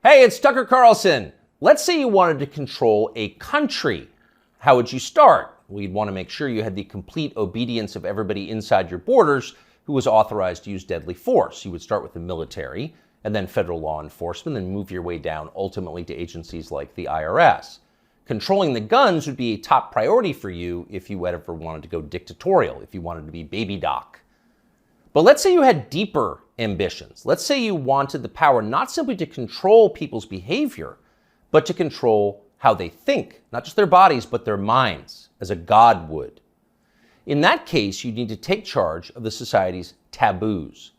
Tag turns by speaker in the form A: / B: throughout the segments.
A: Hey, it's Tucker Carlson. Let's say you wanted to control a country. How would you start? Well, you'd want to make sure you had the complete obedience of everybody inside your borders who was authorized to use deadly force. You would start with the military and then federal law enforcement, then move your way down ultimately to agencies like the IRS. Controlling the guns would be a top priority for you if you ever wanted to go dictatorial, if you wanted to be baby doc. But let's say you had deeper ambitions. Let's say you wanted the power not simply to control people's behavior, but to control how they think, not just their bodies, but their minds, as a god would. In that case, you need to take charge of the society's taboos.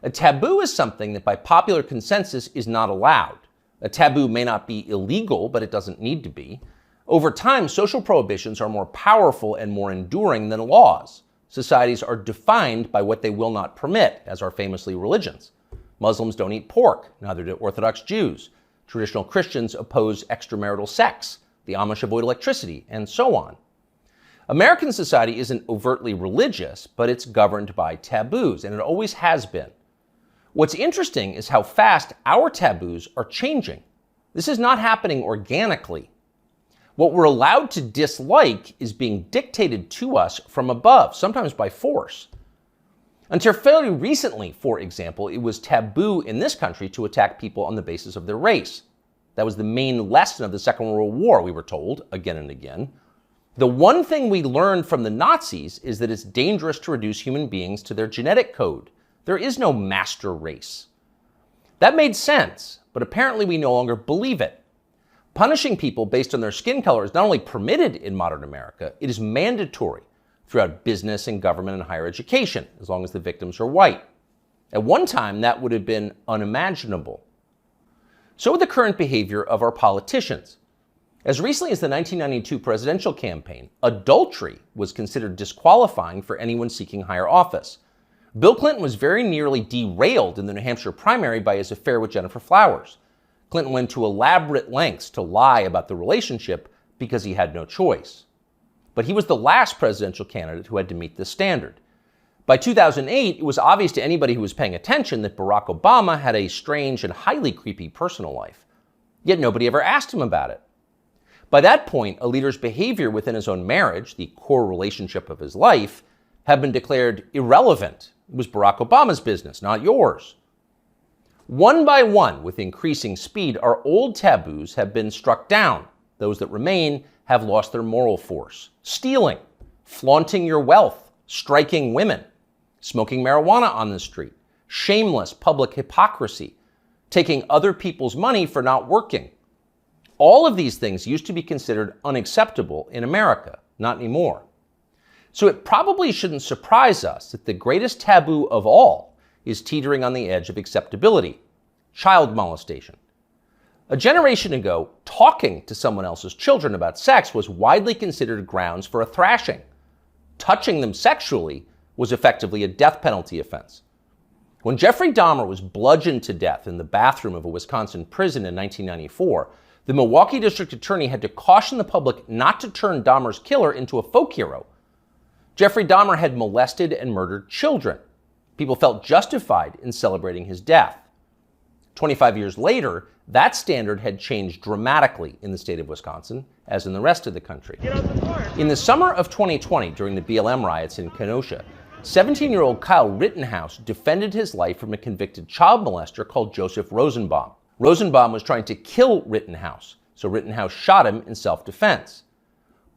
A: A taboo is something that by popular consensus is not allowed. A taboo may not be illegal, but it doesn't need to be. Over time, social prohibitions are more powerful and more enduring than laws. Societies are defined by what they will not permit, as are famously religions. Muslims don't eat pork, neither do Orthodox Jews. Traditional Christians oppose extramarital sex. The Amish avoid electricity, and so on. American society isn't overtly religious, but it's governed by taboos, and it always has been. What's interesting is how fast our taboos are changing. This is not happening organically. What we're allowed to dislike is being dictated to us from above, sometimes by force. Until fairly recently, for example, it was taboo in this country to attack people on the basis of their race. That was the main lesson of the Second World War, we were told again and again. The one thing we learned from the Nazis is that it's dangerous to reduce human beings to their genetic code. There is no master race. That made sense, but apparently we no longer believe it. Punishing people based on their skin color is not only permitted in modern America, it is mandatory throughout business and government and higher education, as long as the victims are white. At one time, that would have been unimaginable. So with the current behavior of our politicians. As recently as the 1992 presidential campaign, adultery was considered disqualifying for anyone seeking higher office. Bill Clinton was very nearly derailed in the New Hampshire primary by his affair with Jennifer Flowers. Clinton went to elaborate lengths to lie about the relationship because he had no choice. But he was the last presidential candidate who had to meet this standard. By 2008, it was obvious to anybody who was paying attention that Barack Obama had a strange and highly creepy personal life. Yet nobody ever asked him about it. By that point, a leader's behavior within his own marriage, the core relationship of his life, had been declared irrelevant. It was Barack Obama's business, not yours. One by one, with increasing speed, our old taboos have been struck down. Those that remain have lost their moral force. Stealing, flaunting your wealth, striking women, smoking marijuana on the street, shameless public hypocrisy, taking other people's money for not working. All of these things used to be considered unacceptable in America, not anymore. So it probably shouldn't surprise us that the greatest taboo of all is teetering on the edge of acceptability: child molestation. A generation ago, talking to someone else's children about sex was widely considered grounds for a thrashing. Touching them sexually was effectively a death penalty offense. When Jeffrey Dahmer was bludgeoned to death in the bathroom of a Wisconsin prison in 1994, the Milwaukee district attorney had to caution the public not to turn Dahmer's killer into a folk hero. Jeffrey Dahmer had molested and murdered children. People felt justified in celebrating his death. 25 years later, that standard had changed dramatically in the state of Wisconsin, as in the rest of the country. In the summer of 2020, during the BLM riots in Kenosha, 17-year-old Kyle Rittenhouse defended his life from a convicted child molester called Joseph Rosenbaum. Rosenbaum was trying to kill Rittenhouse, so Rittenhouse shot him in self-defense.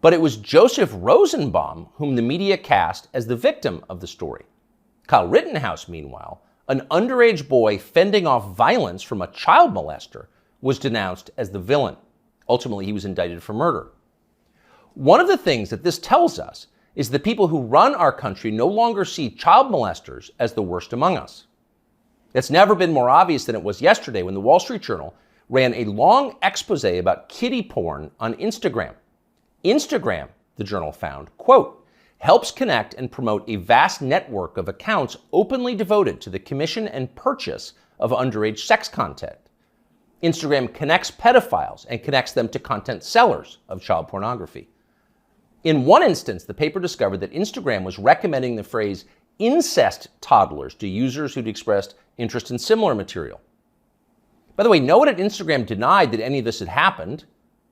A: But it was Joseph Rosenbaum whom the media cast as the victim of the story. Kyle Rittenhouse, meanwhile, an underage boy fending off violence from a child molester, was denounced as the villain. Ultimately, he was indicted for murder. One of the things that this tells us is the people who run our country no longer see child molesters as the worst among us. It's never been more obvious than it was yesterday when the Wall Street Journal ran a long expose about kiddie porn on Instagram. Instagram, the journal found, quote, helps connect and promote a vast network of accounts openly devoted to the commission and purchase of underage sex content. Instagram connects pedophiles and connects them to content sellers of child pornography. In one instance, the paper discovered that Instagram was recommending the phrase incest toddlers to users who'd expressed interest in similar material. By the way, no one at Instagram denied that any of this had happened,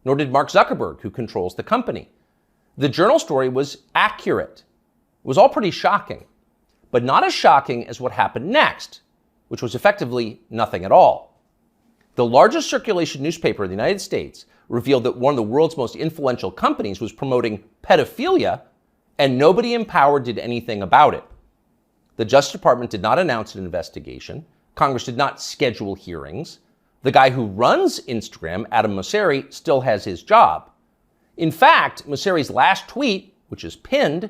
A: nor did Mark Zuckerberg, who controls the company. The Journal story was accurate. It was all pretty shocking, but not as shocking as what happened next, which was effectively nothing at all. The largest circulation newspaper in the United States revealed that one of the world's most influential companies was promoting pedophilia, and nobody in power did anything about it. The Justice Department did not announce an investigation. Congress did not schedule hearings. The guy who runs Instagram, Adam Mosseri, still has his job. In fact, Mosseri's last tweet, which is pinned,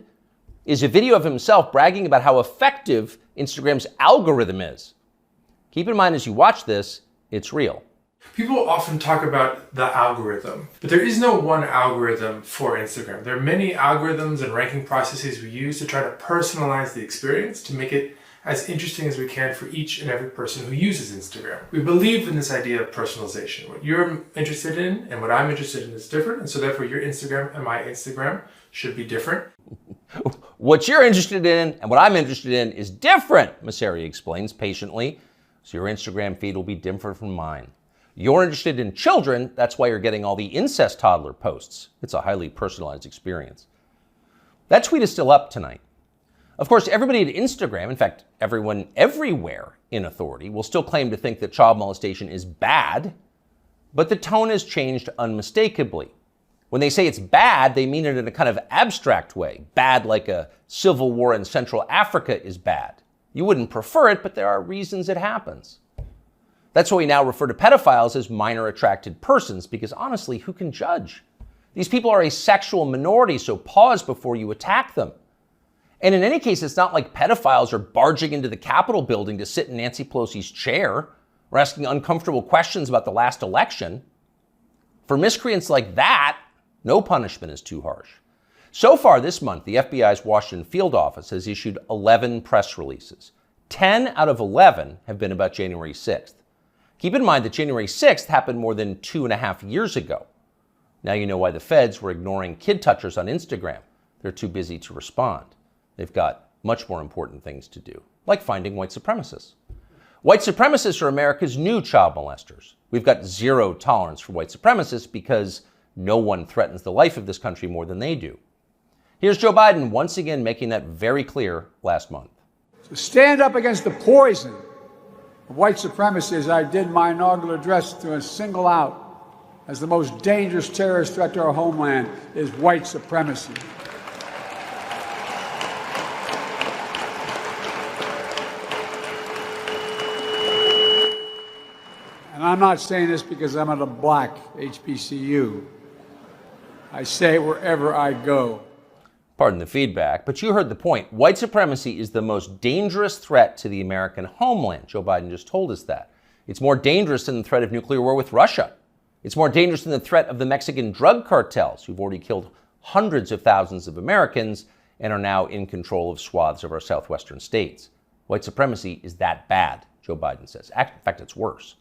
A: is a video of himself bragging about how effective Instagram's algorithm is. Keep in mind as you watch this, it's real.
B: People often talk about the algorithm, but there is no one algorithm for Instagram. There are many algorithms and ranking processes we use to try to personalize the experience to make it as interesting as we can for each and every person who uses Instagram. We believe in this idea of personalization. What you're interested in and what I'm interested in is different, and so therefore your Instagram and my Instagram should be different.
A: What you're interested in and what I'm interested in is different, Mosseri explains patiently, so your Instagram feed will be different from mine. You're interested in children, that's why you're getting all the incest toddler posts. It's a highly personalized experience. That tweet is still up tonight. Of course, everybody at Instagram, in fact, everyone everywhere in authority, will still claim to think that child molestation is bad, but the tone has changed unmistakably. When they say it's bad, they mean it in a kind of abstract way. Bad like a civil war in Central Africa is bad. You wouldn't prefer it, but there are reasons it happens. That's why we now refer to pedophiles as minor attracted persons, because honestly, who can judge? These people are a sexual minority, so pause before you attack them. And in any case, it's not like pedophiles are barging into the Capitol building to sit in Nancy Pelosi's chair or asking uncomfortable questions about the last election. For miscreants like that, no punishment is too harsh. So far this month, the FBI's Washington field office has issued 11 press releases. 10 out of 11 have been about January 6th. Keep in mind that January 6th happened more than 2.5 years ago. Now you know why the feds were ignoring kid touchers on Instagram. They're too busy to respond. They've got much more important things to do, like finding white supremacists. White supremacists are America's new child molesters. We've got zero tolerance for white supremacists because no one threatens the life of this country more than they do. Here's Joe Biden once again making that very clear last month.
C: To stand up against the poison of white supremacy, as I did my inaugural address, to single out as the most dangerous terrorist threat to our homeland is white supremacy. And I'm not saying this because I'm at a black HBCU. I say it wherever I go.
A: Pardon the feedback, but you heard the point. White supremacy is the most dangerous threat to the American homeland. Joe Biden just told us that. It's more dangerous than the threat of nuclear war with Russia. It's more dangerous than the threat of the Mexican drug cartels, who've already killed hundreds of thousands of Americans and are now in control of swaths of our southwestern states. White supremacy is that bad, Joe Biden says. In fact, it's worse.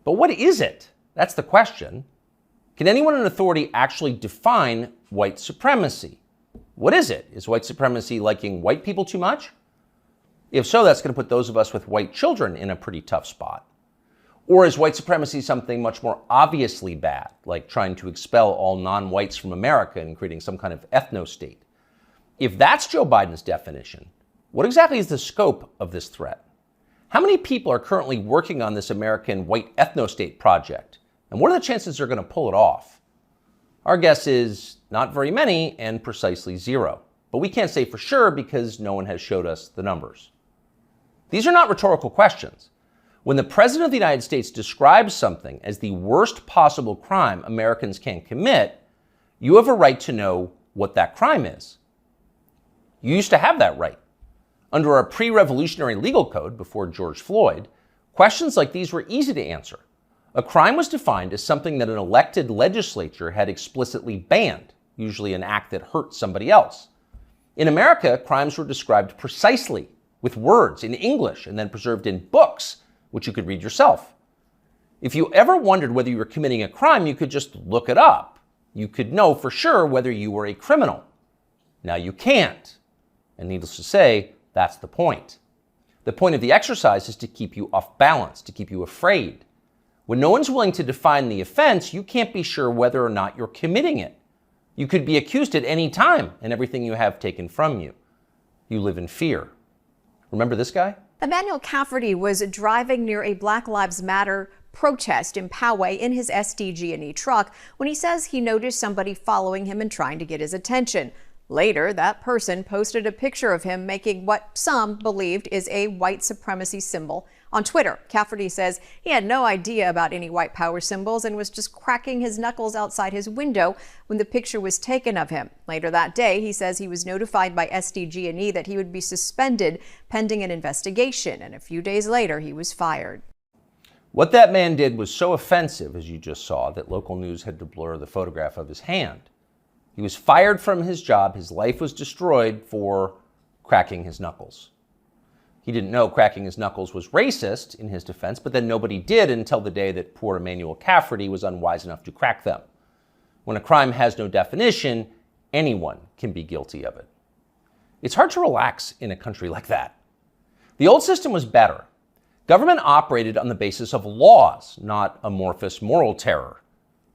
A: But what is it? That's the question. Can anyone in authority actually define white supremacy? What is it? Is white supremacy liking white people too much? If so, that's going to put those of us with white children in a pretty tough spot. Or is white supremacy something much more obviously bad, like trying to expel all non-whites from America and creating some kind of ethno-state? If that's Joe Biden's definition, what exactly is the scope of this threat? How many people are currently working on this American white ethno-state project? And what are the chances they're going to pull it off? Our guess is not very many and precisely zero. But we can't say for sure because no one has showed us the numbers. These are not rhetorical questions. When the President of the United States describes something as the worst possible crime Americans can commit, you have a right to know what that crime is. You used to have that right. Under our pre-revolutionary legal code before George Floyd, questions like these were easy to answer. A crime was defined as something that an elected legislature had explicitly banned, usually an act that hurt somebody else. In America, crimes were described precisely, with words in English and then preserved in books, which you could read yourself. If you ever wondered whether you were committing a crime, you could just look it up. You could know for sure whether you were a criminal. Now you can't. And needless to say, that's the point. The point of the exercise is to keep you off balance, to keep you afraid. When no one's willing to define the offense, you can't be sure whether or not you're committing it. You could be accused at any time and everything you have taken from you. You live in fear. Remember this guy?
D: Emmanuel Cafferty was driving near a Black Lives Matter protest in Poway in his SDG&E truck when he says he noticed somebody following him and trying to get his attention. Later, that person posted a picture of him making what some believed is a white supremacy symbol on Twitter. Cafferty says he had no idea about any white power symbols and was just cracking his knuckles outside his window when the picture was taken of him. Later that day, he says he was notified by SDG&E that he would be suspended pending an investigation, and a few days later, he was fired.
A: What that man did was so offensive, as you just saw, that local news had to blur the photograph of his hand. He was fired from his job. His life was destroyed for cracking his knuckles. He didn't know cracking his knuckles was racist, in his defense, but then nobody did until the day that poor Emmanuel Cafferty was unwise enough to crack them. When a crime has no definition, anyone can be guilty of it. It's hard to relax in a country like that. The old system was better. Government operated on the basis of laws, not amorphous moral terror.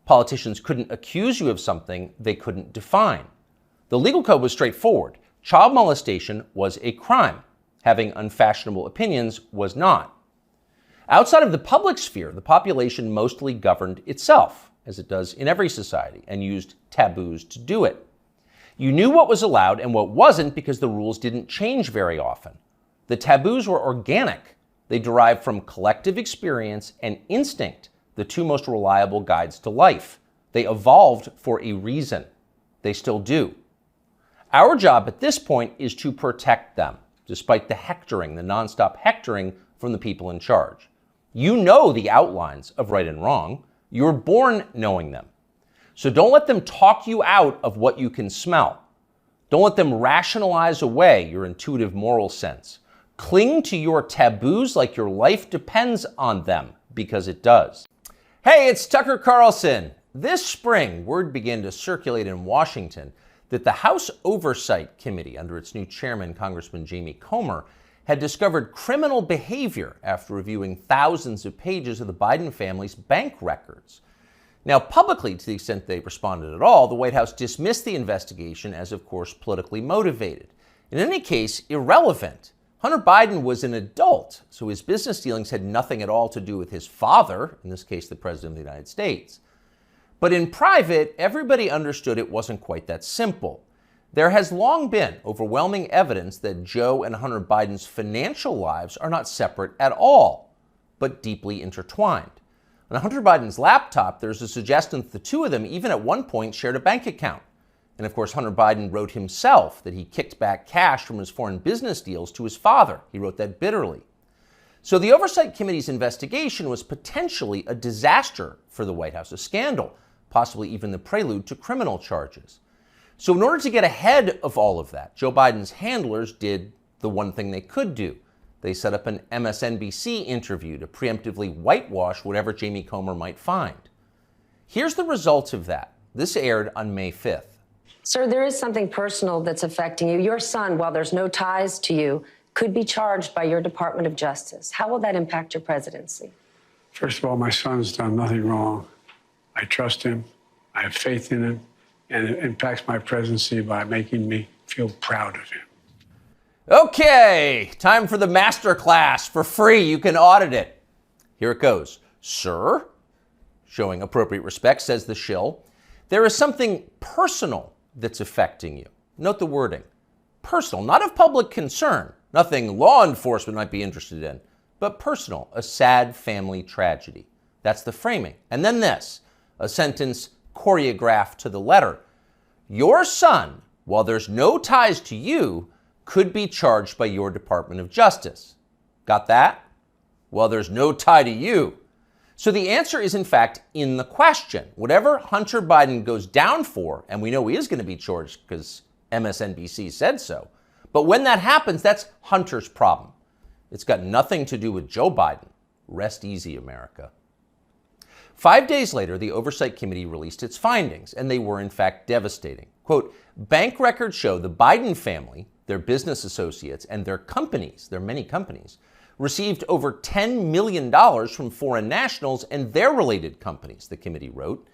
A: Politicians couldn't accuse you of something they couldn't define. The legal code was straightforward. Child molestation was a crime. Having unfashionable opinions was not. Outside of the public sphere, the population mostly governed itself, as it does in every society, and used taboos to do it. You knew what was allowed and what wasn't because the rules didn't change very often. The taboos were organic. They derived from collective experience and instinct, the two most reliable guides to life. They evolved for a reason. They still do. Our job at this point is to protect them, despite the hectoring, the nonstop hectoring from the people in charge. You know the outlines of right and wrong. You're born knowing them. So don't let them talk you out of what you can smell. Don't let them rationalize away your intuitive moral sense. Cling to your taboos like your life depends on them, because it does. Hey, it's Tucker Carlson. This spring, word began to circulate in Washington that the House Oversight Committee, under its new chairman, Congressman Jamie Comer, had discovered criminal behavior after reviewing thousands of pages of the Biden family's bank records. Now, publicly, to the extent they responded at all, the White House dismissed the investigation as, of course, politically motivated. In any case, irrelevant. Hunter Biden was an adult, so his business dealings had nothing at all to do with his father, in this case, the President of the United States. But in private, everybody understood it wasn't quite that simple. There has long been overwhelming evidence that Joe and Hunter Biden's financial lives are not separate at all, but deeply intertwined. On Hunter Biden's laptop, there's a suggestion that the two of them even at one point shared a bank account. And of course, Hunter Biden wrote himself that he kicked back cash from his foreign business deals to his father. He wrote that bitterly. So the Oversight Committee's investigation was potentially a disaster for the White House, a scandal, possibly even the prelude to criminal charges. So in order to get ahead of all of that, Joe Biden's handlers did the one thing they could do. They set up an MSNBC interview to preemptively whitewash whatever Jamie Comer might find. Here's the results of that. This aired on May 5th.
E: Sir, there is something personal that's affecting you. Your son, while there's no ties to you, could be charged by your Department of Justice. How will that impact your presidency?
C: First of all, my son's done nothing wrong. I trust him. I have faith in him. And it impacts my presidency by making me feel proud of him.
A: Okay, time for the master class for free. You can audit it. Here it goes. Sir, showing appropriate respect, says the shill, there is something personal that's affecting you. Note the wording. Personal, not of public concern, nothing law enforcement might be interested in, but personal, a sad family tragedy. That's the framing. And then this, a sentence choreographed to the letter. Your son, while there's no ties to you, could be charged by your Department of Justice. Got that? Well, there's no tie to you. So the answer is, in fact, in the question. Whatever Hunter Biden goes down for, and we know he is going to be charged because MSNBC said so, but when that happens, that's Hunter's problem. It's got nothing to do with Joe Biden. Rest easy, America. 5 days later, the Oversight Committee released its findings, and they were, in fact, devastating. Quote, bank records show the Biden family, their business associates, and their companies, their many companies, received over $10 million from foreign nationals and their related companies, the committee wrote.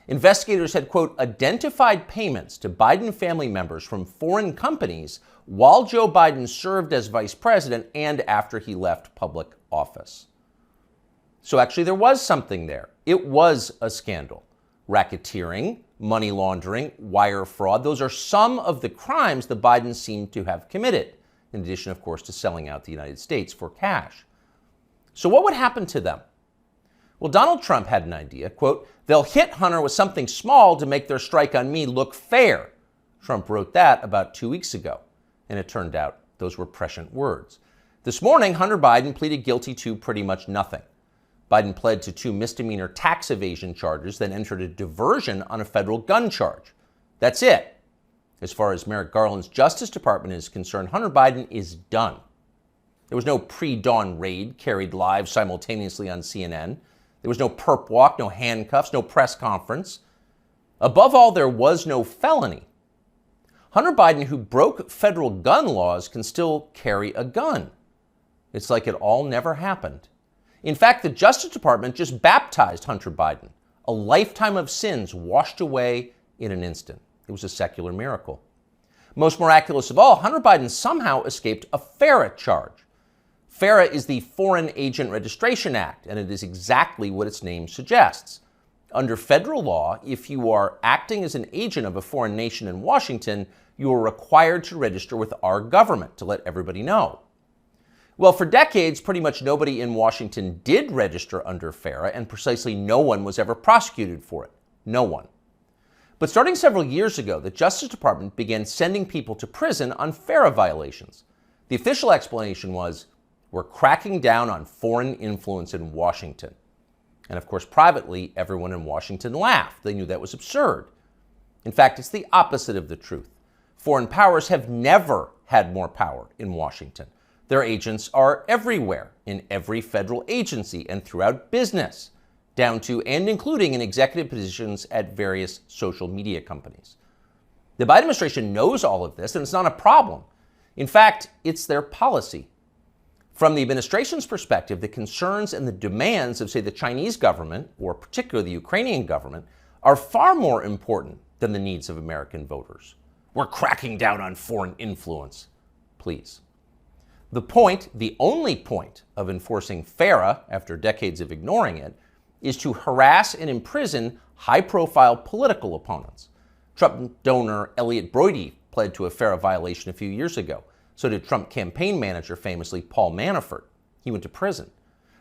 A: Investigators had, quote, identified payments to Biden family members from foreign companies while Joe Biden served as vice president and after he left public office. So actually there was something there. It was a scandal. Racketeering, money laundering, wire fraud, those are some of the crimes the Bidens seem to have committed, in addition, of course, to selling out the United States for cash. So what would happen to them? Well, Donald Trump had an idea, quote, they'll hit Hunter with something small to make their strike on me look fair. Trump wrote that about 2 weeks ago, and it turned out those were prescient words. This morning, Hunter Biden pleaded guilty to pretty much nothing. Biden pled to 2 misdemeanor tax evasion charges, then entered a diversion on a federal gun charge. That's it. As far as Merrick Garland's Justice Department is concerned, Hunter Biden is done. There was no pre-dawn raid carried live simultaneously on CNN. There was no perp walk, no handcuffs, no press conference. Above all, there was no felony. Hunter Biden, who broke federal gun laws, can still carry a gun. It's like it all never happened. In fact, the Justice Department just baptized Hunter Biden, a lifetime of sins washed away in an instant. It was a secular miracle. Most miraculous of all, Hunter Biden somehow escaped a FARA charge. FARA is the Foreign Agent Registration Act, and it is exactly what its name suggests. Under federal law, if you are acting as an agent of a foreign nation in Washington, you are required to register with our government to let everybody know. Well, for decades, pretty much nobody in Washington did register under FARA, and precisely no one was ever prosecuted for it. No one. But starting several years ago, the Justice Department began sending people to prison on FARA violations. The official explanation was, we're cracking down on foreign influence in Washington. And of course, privately, everyone in Washington laughed. They knew that was absurd. In fact, it's the opposite of the truth. Foreign powers have never had more power in Washington. Their agents are everywhere, in every federal agency and throughout business, down to and including in executive positions at various social media companies. The Biden administration knows all of this, and it's not a problem. In fact, it's their policy. From the administration's perspective, the concerns and the demands of, say, the Chinese government, or particularly the Ukrainian government, are far more important than the needs of American voters. We're cracking down on foreign influence. Please. The point, the only point of enforcing FARA, after decades of ignoring it, is to harass and imprison high-profile political opponents. Trump donor Elliot Broidy pled to a FARA violation a few years ago. So did Trump campaign manager, famously Paul Manafort. He went to prison.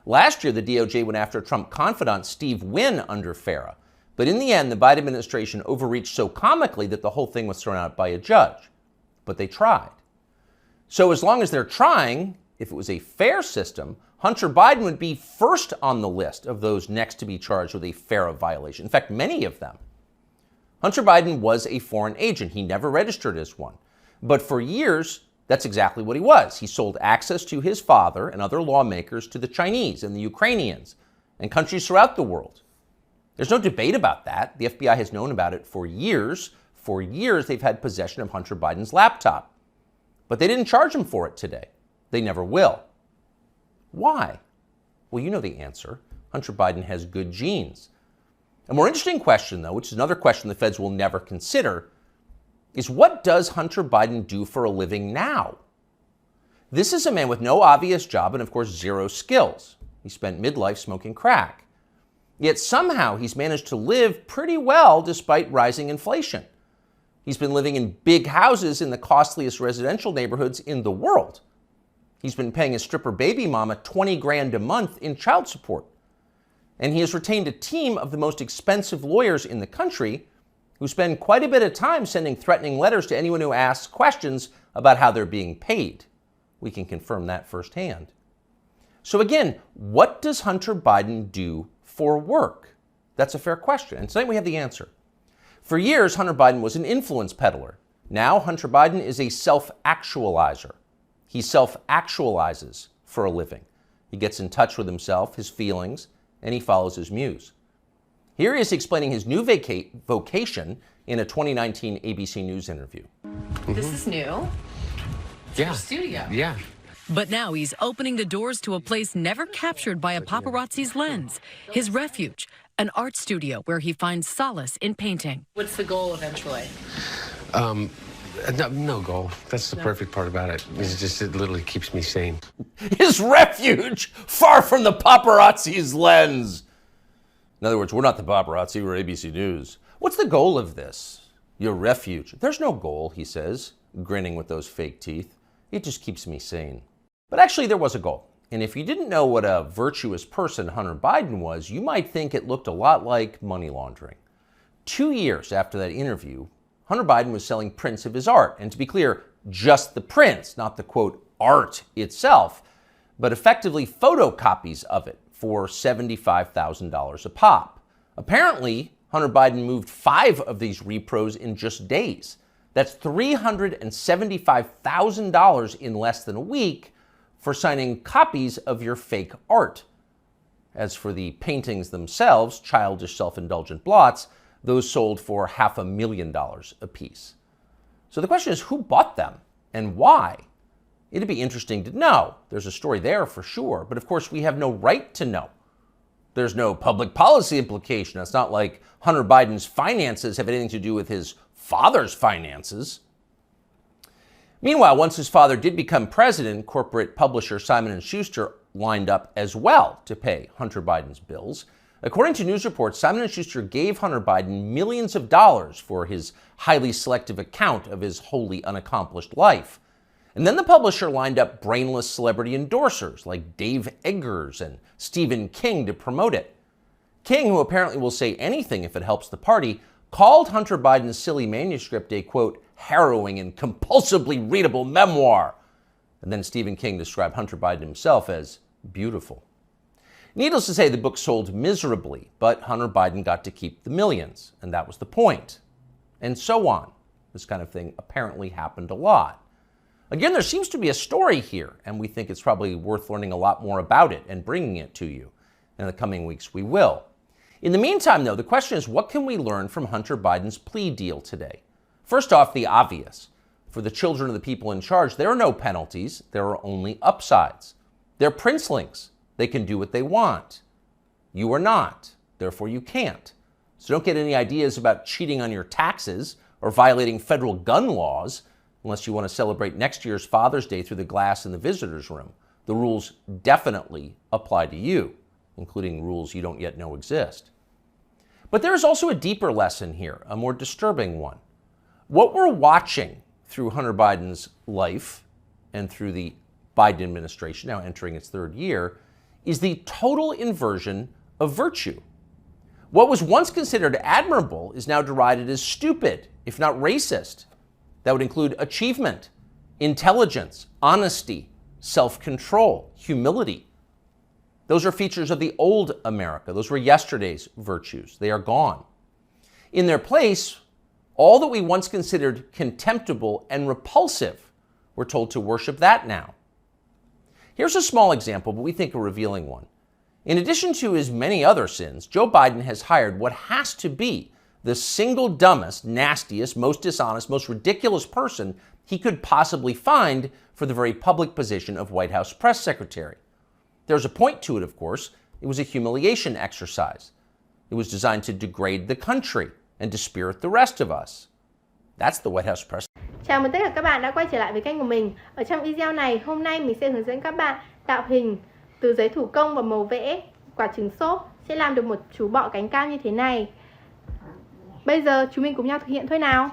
A: Last year, the DOJ went after Trump confidant Steve Wynn under FARA. But in the end, the Biden administration overreached so comically that the whole thing was thrown out by a judge. But they tried. So as long as they're trying, if it was a fair system, Hunter Biden would be first on the list of those next to be charged with a FARA violation. In fact, many of them. Hunter Biden was a foreign agent. He never registered as one. But for years, that's exactly what he was. He sold access to his father and other lawmakers to the Chinese and the Ukrainians and countries throughout the world. There's no debate about that. The FBI has known about it for years. For years, they've had possession of Hunter Biden's laptop. But they didn't charge him for it today. They never will. Why? Well, you know the answer. Hunter Biden has good genes. A more interesting question, though, which is another question the feds will never consider, is what does Hunter Biden do for a living now? This is a man with no obvious job and, of course, zero skills. He spent midlife smoking crack. Yet somehow he's managed to live pretty well despite rising inflation. He's been living in big houses in the costliest residential neighborhoods in the world. He's been paying his stripper baby mama $20 grand a month in child support. And he has retained a team of the most expensive lawyers in the country who spend quite a bit of time sending threatening letters to anyone who asks questions about how they're being paid. We can confirm that firsthand. So again, what does Hunter Biden do for work? That's a fair question. And tonight we have the answer. For years, Hunter Biden was an influence peddler. Now, Hunter Biden is a self-actualizer. He self-actualizes for a living. He gets in touch with himself, his feelings, and he follows his muse. Here he is explaining his new vocation in a 2019 ABC News interview.
F: This is new. It's your studio.
G: Yeah.
F: But now he's opening the doors to a place never captured by a paparazzi's lens, his refuge, an art studio where he finds solace in painting.
G: What's the goal eventually?
H: No goal. That's the perfect part about it. It's just, it literally keeps me sane.
A: His refuge, far from the paparazzi's lens. In other words, we're not the paparazzi, we're ABC News. What's the goal of this? Your refuge. There's no goal, he says, grinning with those fake teeth. It just keeps me sane. But actually, there was a goal. And if you didn't know what a virtuous person Hunter Biden was, you might think it looked a lot like money laundering. 2 years after that interview, Hunter Biden was selling prints of his art. And to be clear, just the prints, not the, quote, art itself, but effectively photocopies of it for $75,000 a pop. Apparently, Hunter Biden moved 5 of these repros in just days. That's $375,000 in less than a week for signing copies of your fake art. As for the paintings themselves, childish self-indulgent blots, those sold for $500,000 apiece. So the question is, who bought them and why? It'd be interesting to know. There's a story there for sure, but of course we have no right to know. There's no public policy implication. It's not like Hunter Biden's finances have anything to do with his father's finances. Meanwhile, once his father did become president, corporate publisher Simon & Schuster lined up as well to pay Hunter Biden's bills. According to news reports, Simon & Schuster gave Hunter Biden millions of dollars for his highly selective account of his wholly unaccomplished life. And then the publisher lined up brainless celebrity endorsers like Dave Eggers and Stephen King to promote it. King, who apparently will say anything if it helps the party, called Hunter Biden's silly manuscript a, quote, harrowing and compulsively readable memoir. And then Stephen King described Hunter Biden himself as beautiful. Needless to say, the book sold miserably, but Hunter Biden got to keep the millions, and that was the point. And so on. This kind of thing apparently happened a lot. Again, there seems to be a story here, and we think it's probably worth learning a lot more about it and bringing it to you. In the coming weeks, we will. In the meantime, though, the question is, what can we learn from Hunter Biden's plea deal today? First off, the obvious. For the children of the people in charge, there are no penalties. There are only upsides. They're princelings. They can do what they want. You are not. Therefore, you can't. So don't get any ideas about cheating on your taxes or violating federal gun laws unless you want to celebrate next year's Father's Day through the glass in the visitor's room. The rules definitely apply to you, including rules you don't yet know exist. But there is also a deeper lesson here, a more disturbing one. What we're watching through Hunter Biden's life and through the Biden administration, now entering its 3rd year, is the total inversion of virtue. What was once considered admirable is now derided as stupid, if not racist. That would include achievement, intelligence, honesty, self-control, humility. Those are features of the old America. Those were yesterday's virtues. They are gone. In their place, all that we once considered contemptible and repulsive, we're told to worship that now. Here's a small example, but we think a revealing one. In addition to his many other sins, Joe Biden has hired what has to be the single dumbest, nastiest, most dishonest, most ridiculous person he could possibly find for the very public position of White House press secretary. There's a point to it, of course. It was a humiliation exercise. It was designed to degrade the country and dispirit the rest of us. That's the White House press.
I: Chào mừng tất cả các bạn đã quay trở lại với kênh của mình. Ở trong video này, hôm nay mình sẽ hướng dẫn các bạn tạo hình từ giấy thủ công và màu vẽ quả trứng xốp sẽ làm được một chú bọ cánh cao như thế này. Bây giờ chúng mình cùng nhau thực hiện thôi nào.